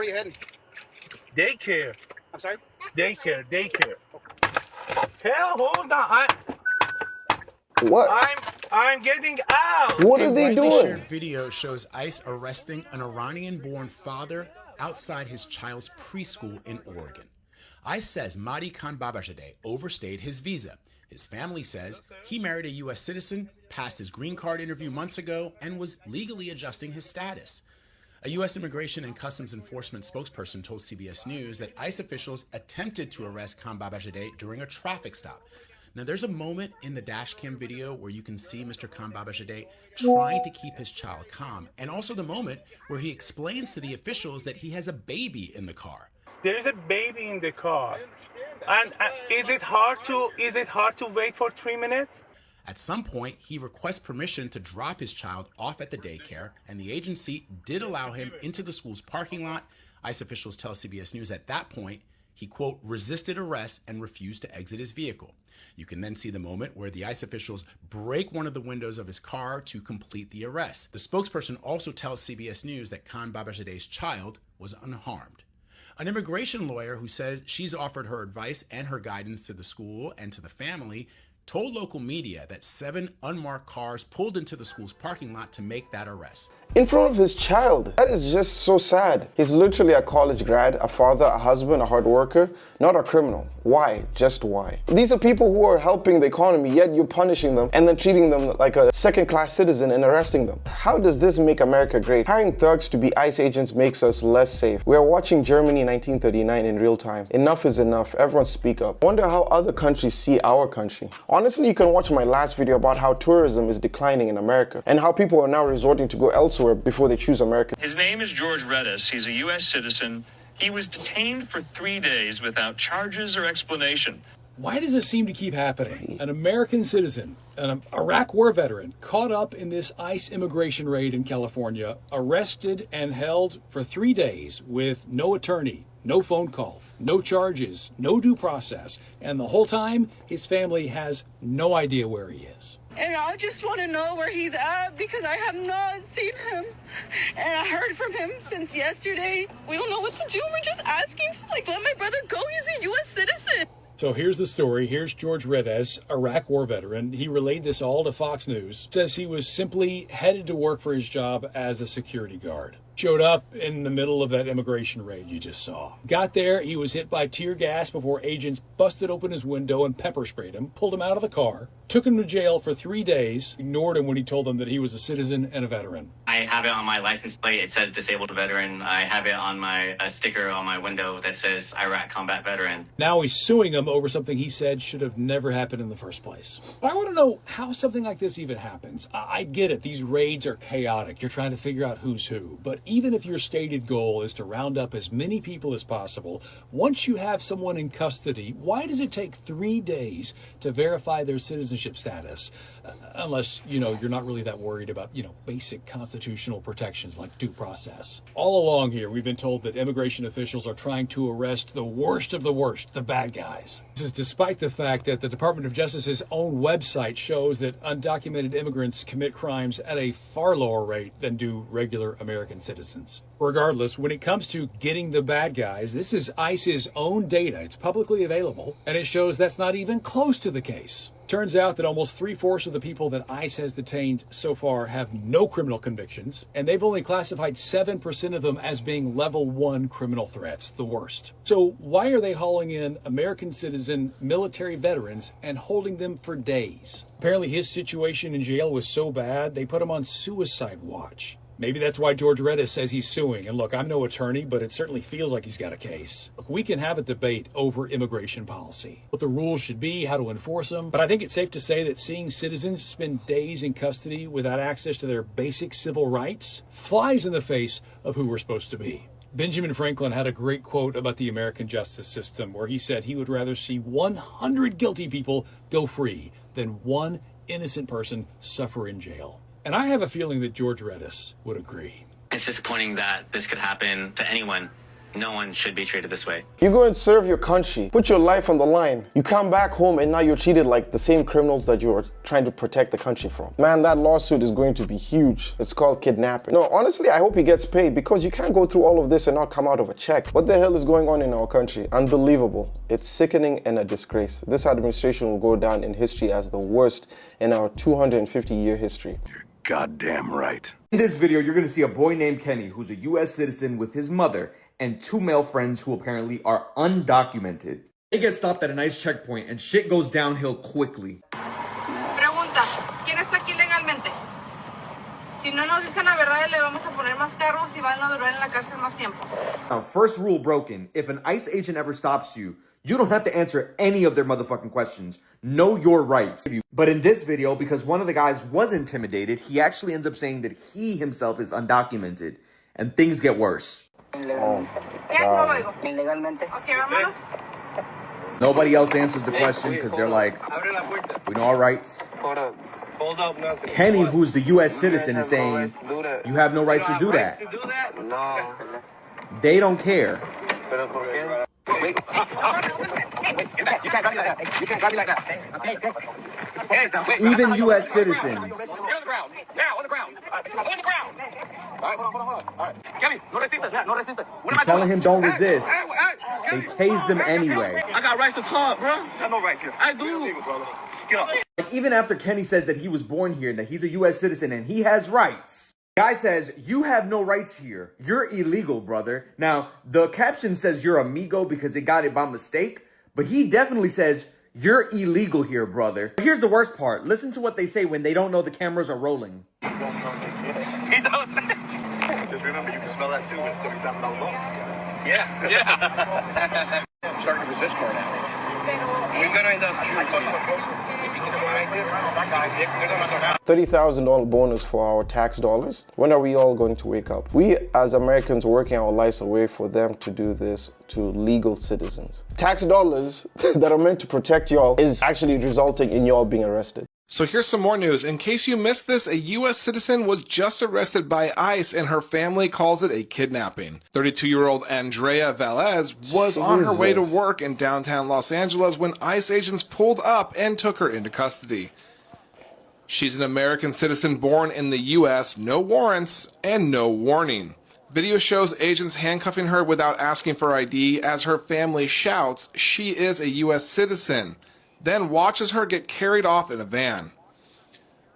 Where are you heading? Daycare. I'm sorry? Daycare. Hell, hold on. What? I'm getting out. What are they doing? Shared video shows ICE arresting an Iranian-born father outside his child's preschool in Oregon. ICE says Mahdi Khan Babashadeh overstayed his visa. His family says he married a U.S. citizen, passed his green card interview months ago, and was legally adjusting his status. A U.S. Immigration and Customs Enforcement spokesperson told CBS News that ICE officials attempted to arrest Khan Babashadeh during a traffic stop. Now, there's a moment in the dash cam video where you can see Mr. Khan Babashadeh trying to keep his child calm, and also the moment where he explains to the officials that he has a baby in the car. There's a baby in the car. And is it hard to wait for 3 minutes? At some point, he requests permission to drop his child off at the daycare, and the agency did allow him into the school's parking lot. ICE officials tell CBS News at that point, he, quote, resisted arrest and refused to exit his vehicle. You can then see the moment where the ICE officials break one of the windows of his car to complete the arrest. The spokesperson also tells CBS News that Khan Babashadeh's child was unharmed. An immigration lawyer who says she's offered her advice and her guidance to the school and to the family told local media that 7 unmarked cars pulled into the school's parking lot to make that arrest. In front of his child. That is just so sad. He's literally a college grad, a father, a husband, a hard worker, not a criminal. Why? Just why? These are people who are helping the economy, yet you're punishing them and then treating them like a second-class citizen and arresting them. How does this make America great? Hiring thugs to be ICE agents makes us less safe. We are watching Germany 1939 in real time. Enough is enough. Everyone speak up. Wonder how other countries see our country. Honestly, you can watch my last video about how tourism is declining in America and how people are now resorting to go elsewhere before they choose America. His name is George Reddus. He's a U.S. citizen. He was detained for 3 days without charges or explanation. Why does it seem to keep happening? An American citizen, an Iraq war veteran, caught up in this ICE immigration raid in California, arrested and held for 3 days with no attorney, no phone call, no charges, no due process, and the whole time his family has no idea where he is. And I just want to know where he's at because I have not seen him. And I heard from him since yesterday. We don't know what to do. We're just asking, let my brother go. He's a U.S. citizen. So here's the story. Here's George Reddus, Iraq war veteran. He relayed this all to Fox News. Says he was simply headed to work for his job as a security guard. Showed up in the middle of that immigration raid you just saw. Got there, he was hit by tear gas before agents busted open his window and pepper sprayed him, pulled him out of the car, took him to jail for 3 days, ignored him when he told them that he was a citizen and a veteran. I have it on my license plate. It says disabled veteran. I have it on my sticker on my window that says Iraq combat veteran. Now he's suing him over something he said should have never happened in the first place. I want to know how something like this even happens. I get it. These raids are chaotic. You're trying to figure out who's who. But even if your stated goal is to round up as many people as possible, once you have someone in custody, why does it take 3 days to verify their citizenship status? Unless, you're not really that worried about, basic constitutional protections like due process. All along here, we've been told that immigration officials are trying to arrest the worst of the worst, the bad guys. This is despite the fact that the Department of Justice's own website shows that undocumented immigrants commit crimes at a far lower rate than do regular American citizens. Regardless, when it comes to getting the bad guys, this is ICE's own data. It's publicly available, and it shows that's not even close to the case. Turns out that almost 3/4 of the people that ICE has detained so far have no criminal convictions, and they've only classified 7% of them as being level 1 criminal threats, the worst. So why are they hauling in American citizen military veterans and holding them for days? Apparently his situation in jail was so bad, they put him on suicide watch. Maybe that's why George Reddus says he's suing. And look, I'm no attorney, but it certainly feels like he's got a case. Look, we can have a debate over immigration policy, what the rules should be, how to enforce them. But I think it's safe to say that seeing citizens spend days in custody without access to their basic civil rights flies in the face of who we're supposed to be. Benjamin Franklin had a great quote about the American justice system where he said he would rather see 100 guilty people go free than one innocent person suffer in jail. And I have a feeling that George Reddus would agree. It's disappointing that this could happen to anyone No one should be treated this way. You go and serve your country, put your life on the line. You come back home and now you're treated like the same criminals that you are trying to protect the country from. Man, that lawsuit is going to be huge. It's called kidnapping. No, honestly, I hope he gets paid because you can't go through all of this and not come out of a check. What the hell is going on in our country? Unbelievable. It's sickening and a disgrace. This administration will go down in history as the worst in our 250-year history. You're goddamn right. In this video, you're going to see a boy named Kenny who's a U.S. citizen with his mother and 2 male friends who apparently are undocumented. They get stopped at a nice checkpoint and shit goes downhill quickly. Pregunta, ¿quién está aquí legalmente? Si no nos dicen la verdad, le vamos a poner más cargos y van a durar en la cárcel más tiempo. Now, first rule broken. If an ICE agent ever stops you, you don't have to answer any of their motherfucking questions. Know your rights. But in this video, because one of the guys was intimidated, he actually ends up saying that he himself is undocumented. And things get worse. Oh, Okay, vámonos. Nobody else answers the question because they're like, we know our rights. Hold up, nothing. Kenny, who's the U.S. citizen, is saying, you have no rights to do that. No. They don't care. You can't grab me like that. You can't grab me like that. Even U.S. citizens. Get on the ground. Now, on the ground. On the ground. All right, hold on. All right. Kevin, no resistas. No resistas. What am I Telling him don't resist. They They tased him anyway. I got rights to talk, bro. I have no right here. I do. Get up. Like, even after Kenny says that he was born here and that he's a U.S. citizen and he has rights, guy says, you have no rights here. You're illegal, brother. Now, the caption says you're amigo because it got it by mistake, but he definitely says, you're illegal here, brother. Here's the worst part. Listen to what they say when they don't know the cameras are rolling. He does. Just remember, you can smell that too with $30,000 loan. Yeah. I'm starting to resist more now. We're gonna end up $30,000 bonus for our tax dollars. When are we all going to wake up? We as Americans working our lives away for them to do this to legal citizens. Tax dollars that are meant to protect y'all is actually resulting in y'all being arrested. So here's some more news. In case you missed this, a U.S. citizen was just arrested by ICE and her family calls it a kidnapping. 32-year-old Andrea was on her way to work in downtown Los Angeles when ICE agents pulled up and took her into custody. She's an American citizen born in the U.S., no warrants, and no warning. Video shows agents handcuffing her without asking for ID as her family shouts she is a U.S. citizen, then watches her get carried off in a van.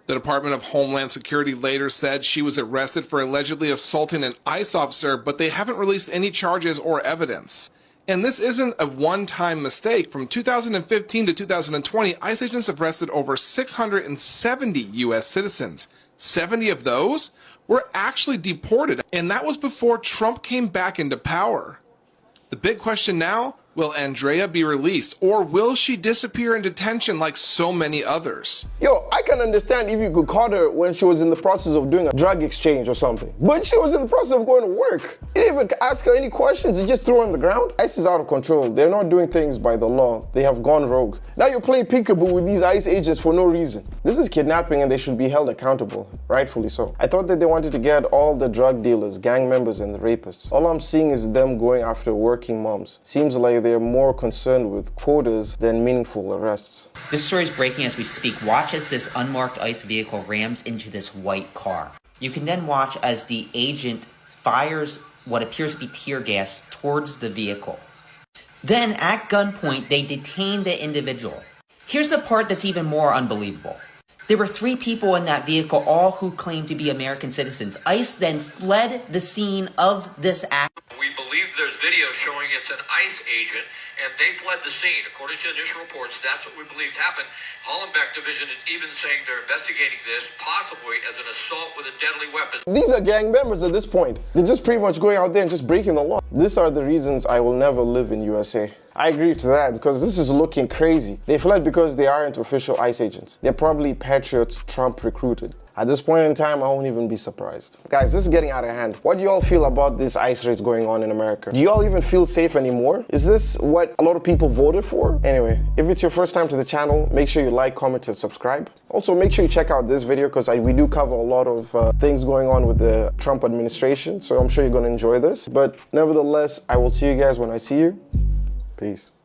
The Department of Homeland Security later said she was arrested for allegedly assaulting an ICE officer, but they haven't released any charges or evidence. And this isn't a one-time mistake. From 2015 to 2020, ICE agents have arrested over 670 U.S. citizens. 70 of those were actually deported, and that was before Trump came back into power. The big question now, will Andrea be released, or will she disappear in detention like so many others? Yo, I can understand if you could caught her when she was in the process of doing a drug exchange or something. But she was in the process of going to work. You didn't even ask her any questions, you just threw her on the ground. ICE is out of control. They're not doing things by the law. They have gone rogue. Now you're playing peekaboo with these ICE agents for no reason. This is kidnapping and they should be held accountable, rightfully so. I thought that they wanted to get all the drug dealers, gang members, and the rapists. All I'm seeing is them going after working moms. Seems like they're more concerned with quotas than meaningful arrests. This story is breaking as we speak. Watch as this unmarked ICE vehicle rams into this white car. You can then watch as the agent fires what appears to be tear gas towards the vehicle. Then, at gunpoint, they detain the individual. Here's the part that's even more unbelievable. There were 3 people in that vehicle, all who claimed to be American citizens. ICE then fled the scene of this act. We believe there's video showing it's an ICE agent, and they fled the scene. According to initial reports, that's what we believe happened. Hollenbeck Division is even saying they're investigating this, possibly as an assault with a deadly weapon. These are gang members at this point. They're just pretty much going out there and just breaking the law. These are the reasons I will never live in USA. I agree to that because this is looking crazy. They fled because they aren't official ICE agents. They're probably patriots Trump recruited. At this point in time, I won't even be surprised. Guys, this is getting out of hand. What do you all feel about this ICE raids going on in America? Do you all even feel safe anymore? Is this what a lot of people voted for? Anyway, if it's your first time to the channel, make sure you like, comment, and subscribe. Also, make sure you check out this video because we do cover a lot of things going on with the Trump administration. So I'm sure you're going to enjoy this. But nevertheless, I will see you guys when I see you. Peace.